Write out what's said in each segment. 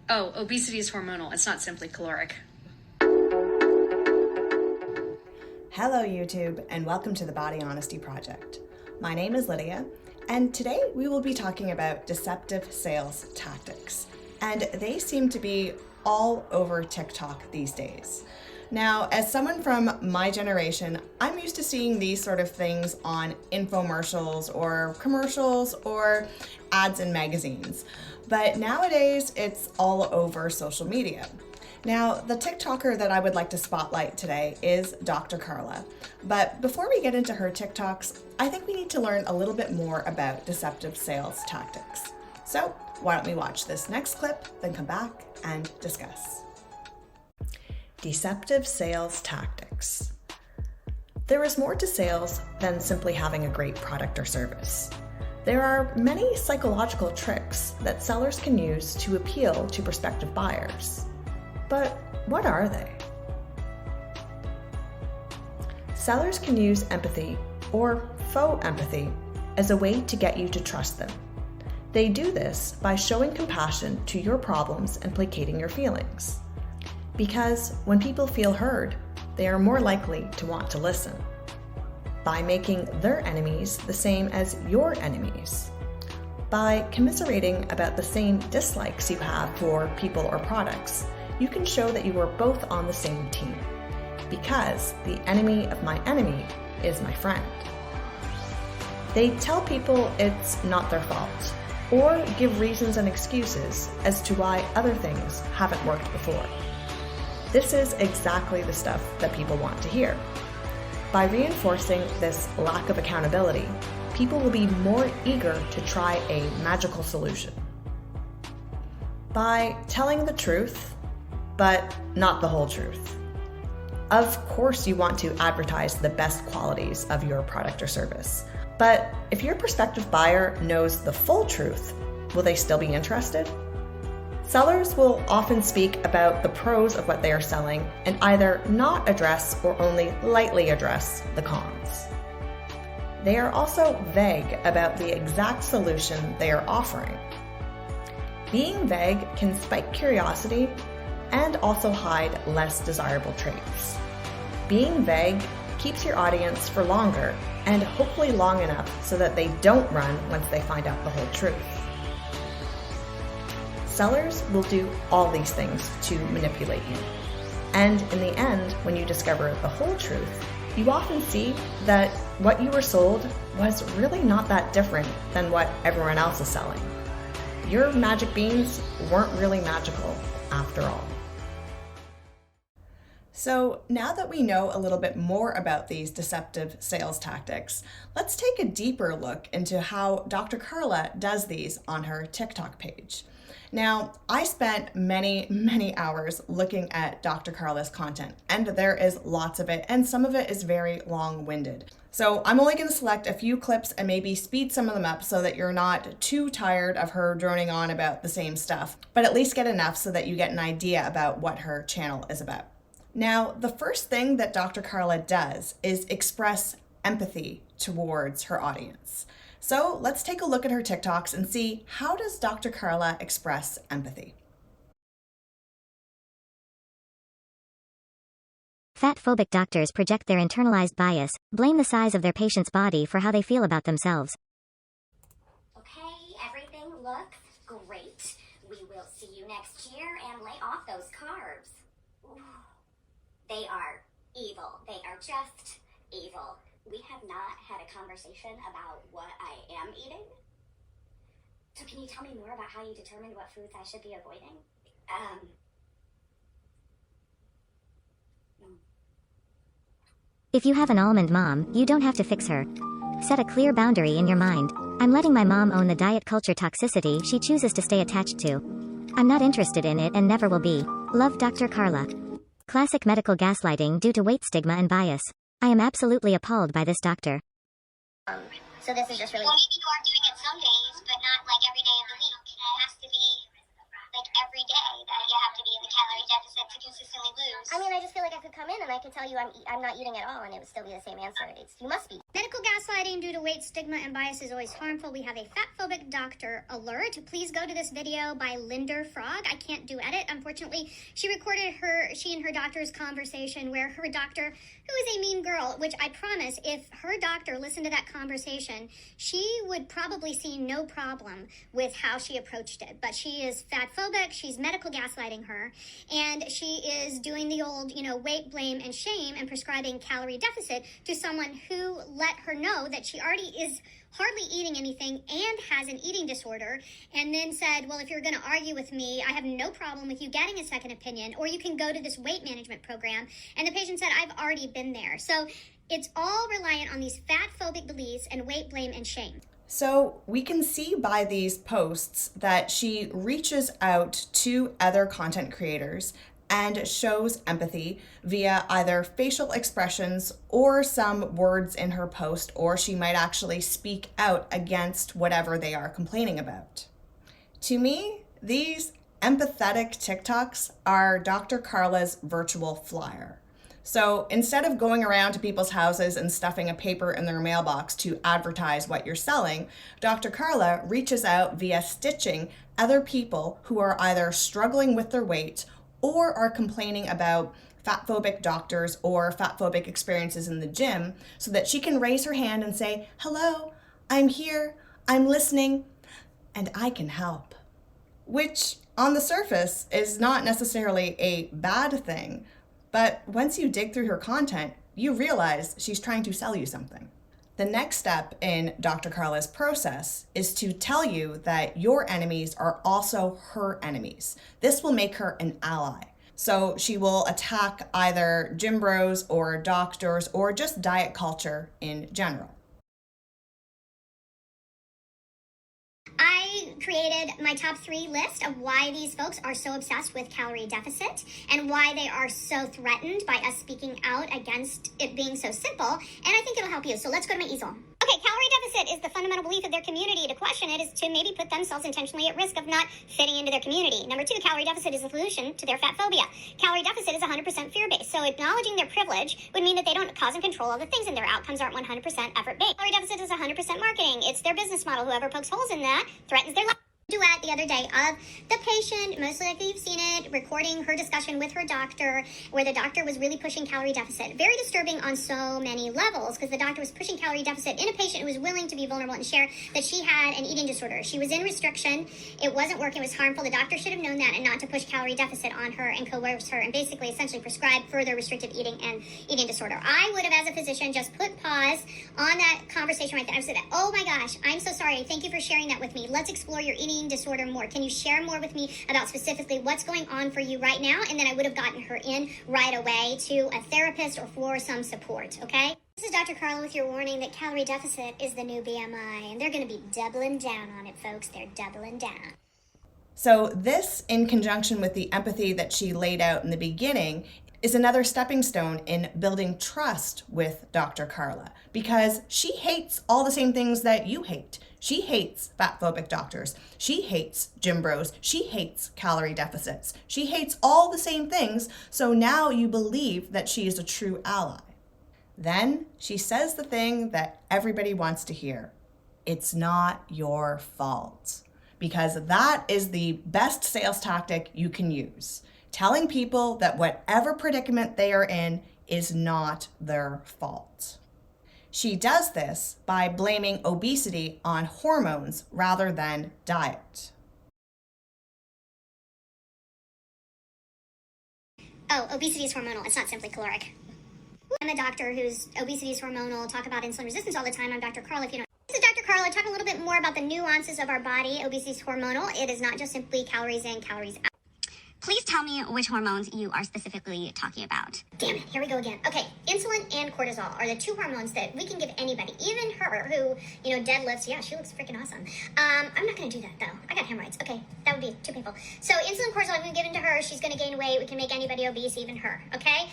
Oh, obesity is hormonal. It's not simply caloric. Hello YouTube, and welcome to the Body Honesty Project. My name is Lydia, and today we will be talking about deceptive sales tactics. And they seem to be all over TikTok these days. Now, as someone from my generation, I'm used to seeing these sort of things on infomercials or commercials or ads in magazines. But nowadays, it's all over social media. Now, the TikToker that I would like to spotlight today is Dr. Carla. But before we get into her TikToks, I think we need to learn a little bit more about deceptive sales tactics. So why don't we watch this next clip, then come back and discuss. Deceptive sales tactics. There is more to sales than simply having a great product or service. There are many psychological tricks that sellers can use to appeal to prospective buyers. But what are they? Sellers can use empathy, or faux empathy, as a way to get you to trust them. They do this by showing compassion to your problems and placating your feelings. Because when people feel heard, they are more likely to want to listen. By making their enemies the same as your enemies. By commiserating about the same dislikes you have for people or products, you can show that you are both on the same team, because the enemy of my enemy is my friend. They tell people it's not their fault, or give reasons and excuses as to why other things haven't worked before. This is exactly the stuff that people want to hear. By reinforcing this lack of accountability, people will be more eager to try a magical solution. By telling the truth, but not the whole truth. Of course, you want to advertise the best qualities of your product or service, but if your prospective buyer knows the full truth, will they still be interested? Sellers will often speak about the pros of what they are selling and either not address or only lightly address the cons. They are also vague about the exact solution they are offering. Being vague can spike curiosity and also hide less desirable traits. Being vague keeps your audience for longer and hopefully long enough so that they don't run once they find out the whole truth. Sellers will do all these things to manipulate you. And in the end, when you discover the whole truth, you often see that what you were sold was really not that different than what everyone else is selling. Your magic beans weren't really magical after all. So now that we know a little bit more about these deceptive sales tactics, let's take a deeper look into how Dr. Carla does these on her TikTok page. Now, I spent many hours looking at Dr. Carla's content, and there is lots of it, and some of it is very long-winded. So I'm only going to select a few clips and maybe speed some of them up so that you're not too tired of her droning on about the same stuff, but at least get enough so that you get an idea about what her channel is about. Now, the first thing that Dr. Carla does is express empathy towards her audience. So let's take a look at her TikToks and see, how does Dr. Carla express empathy? Fat-phobic doctors project their internalized bias, blame the size of their patient's body for how they feel about themselves. Okay, everything looks great. We will see you next year and lay off those carbs. Ooh. They are evil. They are just evil. We have not had a conversation about what I am eating. So can you tell me more about how you determined what foods I should be avoiding? If you have an almond mom, you don't have to fix her. Set a clear boundary in your mind. I'm letting my mom own the diet culture toxicity she chooses to stay attached to. I'm not interested in it and never will be. Love, Dr. Carla. Classic medical gaslighting due to weight stigma and bias. I am absolutely appalled by this doctor. So this is just really... Well, maybe you are doing it some days, but not like every day of the week. It has to be like every day that you have to be in the calorie deficit to consistently lose. I mean, I just feel like I could come in and I could tell you I'm not eating at all and it would still be the same answer. You must be. Medical Medical gaslighting due to weight stigma and bias is always harmful. We have a fatphobic doctor alert. Please go to this video by Linder Frog. I can't do edit. Unfortunately, she recorded she and her doctor's conversation where her doctor, who is a mean girl, which I promise, if her doctor listened to that conversation, she would probably see no problem with how she approached it. But she is fatphobic. She's medical gaslighting her. And she is doing the old, weight, blame, and shame and prescribing calorie deficit to someone who let her know that she already is hardly eating anything and has an eating disorder, and then said, well, if you're going to argue with me, I have no problem with you getting a second opinion, or you can go to this weight management program. And the patient said, I've already been there. So it's all reliant on these fatphobic beliefs and weight, blame, and shame. So we can see by these posts that she reaches out to other content creators and shows empathy via either facial expressions or some words in her post, or she might actually speak out against whatever they are complaining about. To me, these empathetic TikToks are Dr. Carla's virtual flyer. So instead of going around to people's houses and stuffing a paper in their mailbox to advertise what you're selling, Dr. Carla reaches out via stitching other people who are either struggling with their weight or are complaining about fatphobic doctors or fatphobic experiences in the gym, so that she can raise her hand and say, hello, I'm here, I'm listening, and I can help. Which, on the surface, is not necessarily a bad thing, but once you dig through her content, you realize she's trying to sell you something. The next step in Dr. Carla's process is to tell you that your enemies are also her enemies. This will make her an ally. So she will attack either gym bros or doctors or just diet culture in general. I created my top 3 list of why these folks are so obsessed with calorie deficit and why they are so threatened by us speaking out against it being so simple, and I think it'll help you. So let's go to my easel. Okay, calorie deficit is the fundamental belief of their community. To question it is to maybe put themselves intentionally at risk of not fitting into their community. Number 2, calorie deficit is the solution to their fat phobia. Calorie deficit is 100% fear-based, so acknowledging their privilege would mean that they don't cause and control all the things, and their outcomes aren't 100% effort-based. Calorie deficit is 100% marketing. It's their business model. Whoever pokes holes in that threatens their life. Duet the other day of the patient, most likely you've seen it, recording her discussion with her doctor, where the doctor was really pushing calorie deficit. Very disturbing on so many levels, because the doctor was pushing calorie deficit in a patient who was willing to be vulnerable and share that she had an eating disorder. She was in restriction. It wasn't working. It was harmful. The doctor should have known that and not to push calorie deficit on her and coerce her and basically essentially prescribe further restrictive eating and eating disorder. I would have, as a physician, just put pause on that conversation right there. I said, oh my gosh, I'm so sorry. Thank you for sharing that with me. Let's explore your eating disorder more. Can you share more with me about specifically what's going on for you right now? And then I would have gotten her in right away to a therapist or for some support, okay? This is Dr. Carla with your warning that calorie deficit is the new BMI, and they're going to be doubling down on it, folks. They're doubling down. So this, in conjunction with the empathy that she laid out in the beginning, is another stepping stone in building trust with Dr. Carla, because she hates all the same things that you hate. She hates fatphobic doctors. She hates gym bros. She hates calorie deficits. She hates all the same things, so now you believe that she is a true ally. Then she says the thing that everybody wants to hear. It's not your fault. Because that is the best sales tactic you can use. Telling people that whatever predicament they are in is not their fault. She does this by blaming obesity on hormones rather than diet. Oh, obesity is hormonal. It's not simply caloric. I'm a doctor whose obesity is hormonal. Talk about insulin resistance all the time. I'm Dr. Carla. If you don't. This is Dr. Carla talking a little bit more about the nuances of our body. Obesity is hormonal. It is not just simply calories in, calories out. Please tell me which hormones you are specifically talking about. Damn it, here we go again. Okay, insulin and cortisol are the 2 hormones that we can give anybody, even her who, deadlifts. Yeah, she looks freaking awesome. I'm not going to do that, though. I got hemorrhoids. Okay, that would be too painful. So insulin, cortisol, we can give it to her. She's going to gain weight. We can make anybody obese, even her, okay?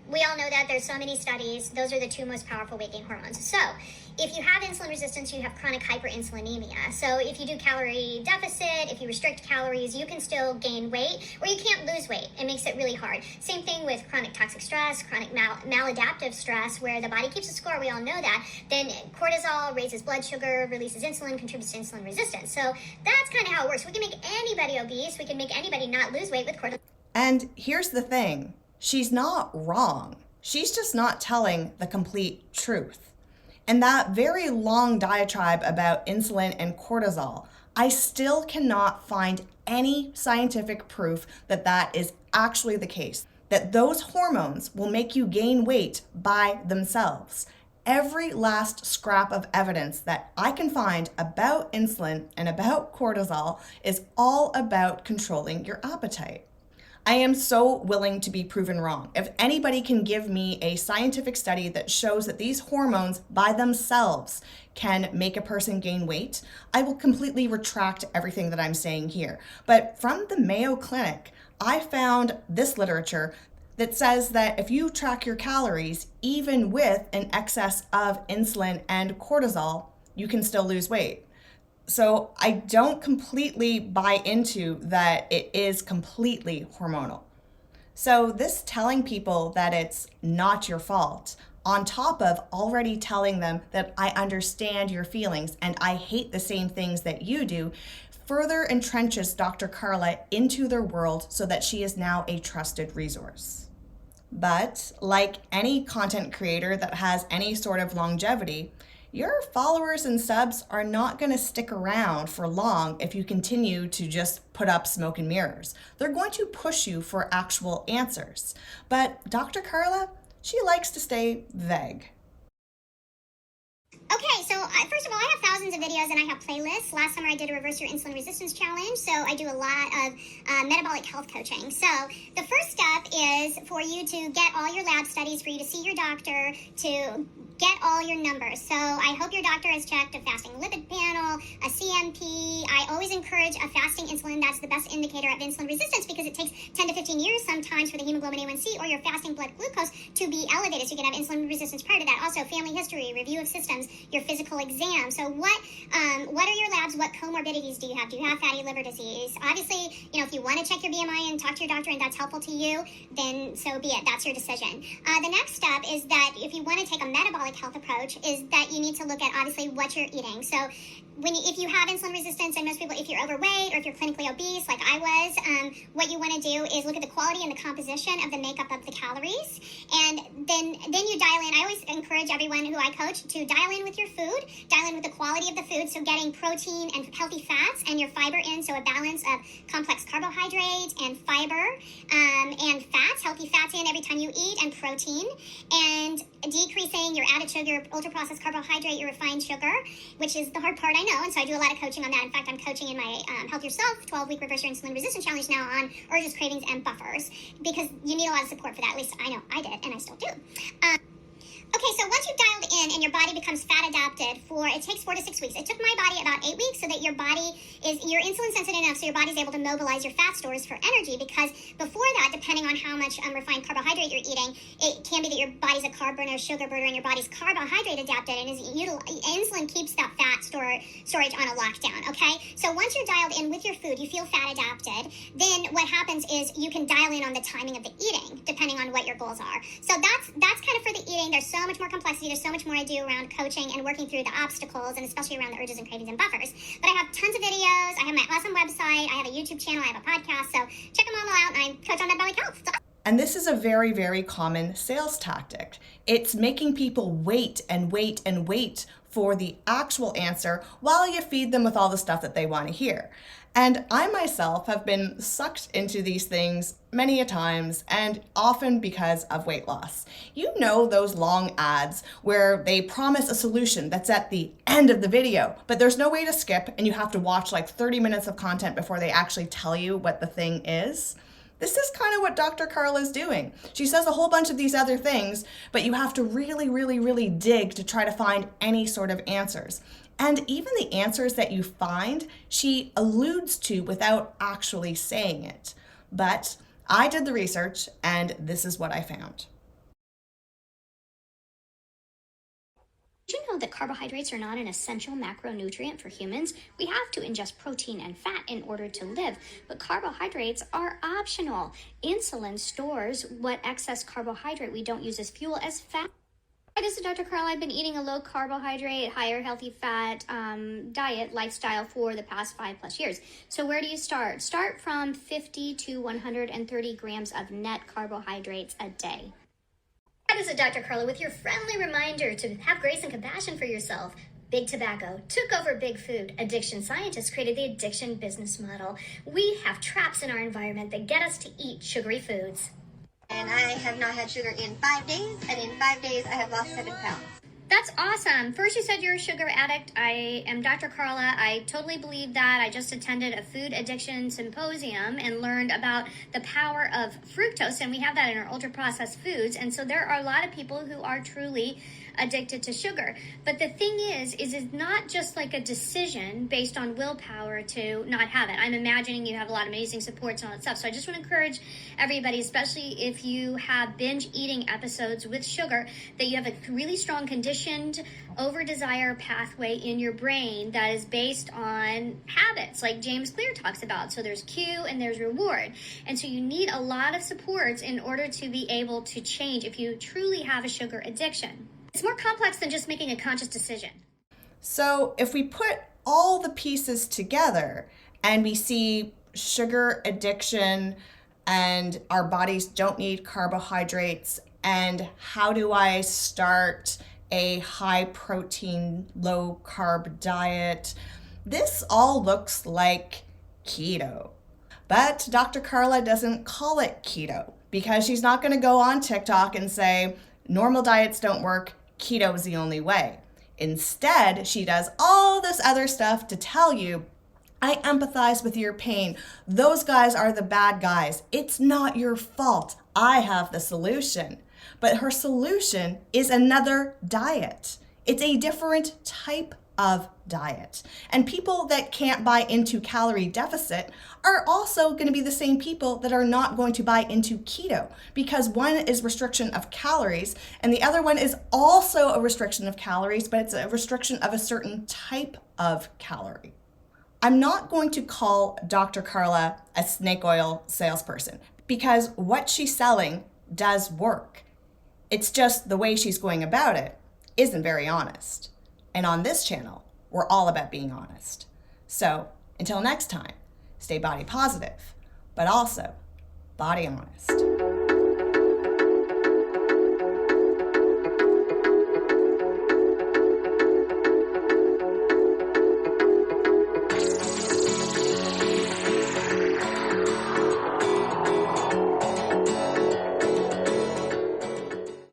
We all know that there's so many studies. Those are the two most powerful weight gain hormones. So if you have insulin resistance, you have chronic hyperinsulinemia. So if you do calorie deficit, if you restrict calories, you can still gain weight, or you can't lose weight. It makes it really hard. Same thing with chronic toxic stress, chronic maladaptive stress, where the body keeps a score. We all know that. Then cortisol raises blood sugar, releases insulin, contributes to insulin resistance. So that's kind of how it works. We can make anybody obese. We can make anybody not lose weight with cortisol. And here's the thing. She's not wrong. She's just not telling the complete truth. And that very long diatribe about insulin and cortisol, I still cannot find any scientific proof that that is actually the case, that those hormones will make you gain weight by themselves. Every last scrap of evidence that I can find about insulin and about cortisol is all about controlling your appetite. I am so willing to be proven wrong. If anybody can give me a scientific study that shows that these hormones by themselves can make a person gain weight, I will completely retract everything that I'm saying here. But from the Mayo Clinic, I found this literature that says that if you track your calories, even with an excess of insulin and cortisol, you can still lose weight. So I don't completely buy into that it is completely hormonal. So this telling people that it's not your fault, on top of already telling them that I understand your feelings and I hate the same things that you do, further entrenches Dr. Carla into their world so that she is now a trusted resource. But like any content creator that has any sort of longevity, your followers and subs are not going to stick around for long if you continue to just put up smoke and mirrors. They're going to push you for actual answers. But Dr. Carla, she likes to stay vague. Okay, so first of all, I have thousands of videos and I have playlists. Last summer I did a Reverse Your Insulin Resistance Challenge, so I do a lot of metabolic health coaching. So the first step is for you to get all your lab studies, for you to see your doctor, to get all your numbers. So I hope your doctor has checked a fasting lipid panel, a CMP. I always encourage a fasting insulin. That's the best indicator of insulin resistance because it takes 10 to 15 years sometimes for the hemoglobin A1C or your fasting blood glucose to be elevated, so you can have insulin resistance prior to that. Also, family history, review of systems, your physical exam. So what are your labs? What comorbidities do you have? Do you have fatty liver disease? Obviously, if you want to check your BMI and talk to your doctor and that's helpful to you, then so be it. That's your decision. The next step is that if you want to take a metabolic health approach, is that you need to look at obviously what you're eating. So if you have insulin resistance, and most people, if you're overweight or if you're clinically obese like I was, what you want to do is look at the quality and the composition of the makeup of the calories, and then you dial in. I always encourage everyone who I coach to dial in with your food, dial in with the quality of the food, so getting protein and healthy fats and your fiber in, so a balance of complex carbohydrate and fiber and fats, healthy fats in every time you eat, and protein, and decreasing your added sugar, ultra-processed carbohydrate, your refined sugar, which is the hard part, I know, and so I do a lot of coaching on that. In fact, I'm coaching in my Health Yourself 12-week Reverse Your Insulin Resistance Challenge now on urges, cravings, and buffers, because you need a lot of support for that. At least I know I did, and I still do. Okay, so once you've dialed in and your body becomes fat adapted it takes 4 to 6 weeks. It took my body about 8 weeks so that you're insulin sensitive enough so your body's able to mobilize your fat stores for energy, because before that, depending on how much refined carbohydrate you're eating, it can be that your body's a carb burner, sugar burner, and your body's carbohydrate adapted, and insulin keeps that fat storage on a lockdown, okay? So once you're dialed in with your food, you feel fat adapted, then what happens is you can dial in on the timing of the eating, depending on what your goals are. So that's kind of for the eating. There's so much more complexity. There's so much more I do around coaching and working through the obstacles, and especially around the urges and cravings and buffers. But I have tons of videos. I have my awesome website. I have a YouTube channel. I have a podcast. So check them all out. And I coach on metabolic health. And this is a very, very common sales tactic. It's making people wait and wait and wait for the actual answer while you feed them with all the stuff that they want to hear. And I myself have been sucked into these things many a times, and often because of weight loss. You know those long ads where they promise a solution that's at the end of the video, but there's no way to skip and you have to watch like 30 minutes of content before they actually tell you what the thing is. This is kind of what Dr. Carla is doing. She says a whole bunch of these other things, but you have to really, really, really dig to try to find any sort of answers. And even the answers that you find, she alludes to without actually saying it. But I did the research, and this is what I found. Did you know that carbohydrates are not an essential macronutrient for humans? We have to ingest protein and fat in order to live, but carbohydrates are optional. Insulin stores what excess carbohydrate we don't use as fuel as fat. Hi, this is Dr. Carla. I've been eating a low carbohydrate, higher healthy fat diet lifestyle for the past 5+ years. So where do you start? Start from 50 to 130 grams of net carbohydrates a day. Hi, this is Dr. Carla with your friendly reminder to have grace and compassion for yourself. Big tobacco took over big food. Addiction scientists created the addiction business model. We have traps in our environment that get us to eat sugary foods. And I have not had sugar in 5 days, and in 5 days I have lost 7 pounds. That's awesome. First you said you're a sugar addict. I am Dr. Carla. I totally believe that. I just attended a food addiction symposium and learned about the power of fructose, and we have that in our ultra-processed foods. And so there are a lot of people who are truly addicted to sugar. But the thing is it's not just like a decision based on willpower to not have it. I'm imagining you have a lot of amazing supports and all that stuff. So I just want to encourage everybody, especially if you have binge eating episodes with sugar, that you have a really strong conditioned over-desire pathway in your brain that is based on habits, like James Clear talks about. So there's cue and there's reward. And so you need a lot of supports in order to be able to change if you truly have a sugar addiction. It's more complex than just making a conscious decision. So if we put all the pieces together and we see sugar addiction and our bodies don't need carbohydrates, and how do I start a high protein, low carb diet? This all looks like keto. But Dr. Carla doesn't call it keto because she's not going to go on TikTok and say, normal diets don't work, keto is the only way. Instead, she does all this other stuff to tell you, I empathize with your pain. Those guys are the bad guys. It's not your fault. I have the solution. But her solution is another diet. It's a different type of diet. And people that can't buy into calorie deficit are also going to be the same people that are not going to buy into keto, because one is restriction of calories and the other one is also a restriction of calories, but it's a restriction of a certain type of calorie. I'm not going to call Dr. Carla a snake oil salesperson because what she's selling does work. It's just the way she's going about it isn't very honest. And on this channel, we're all about being honest. So until next time, stay body positive, but also body honest.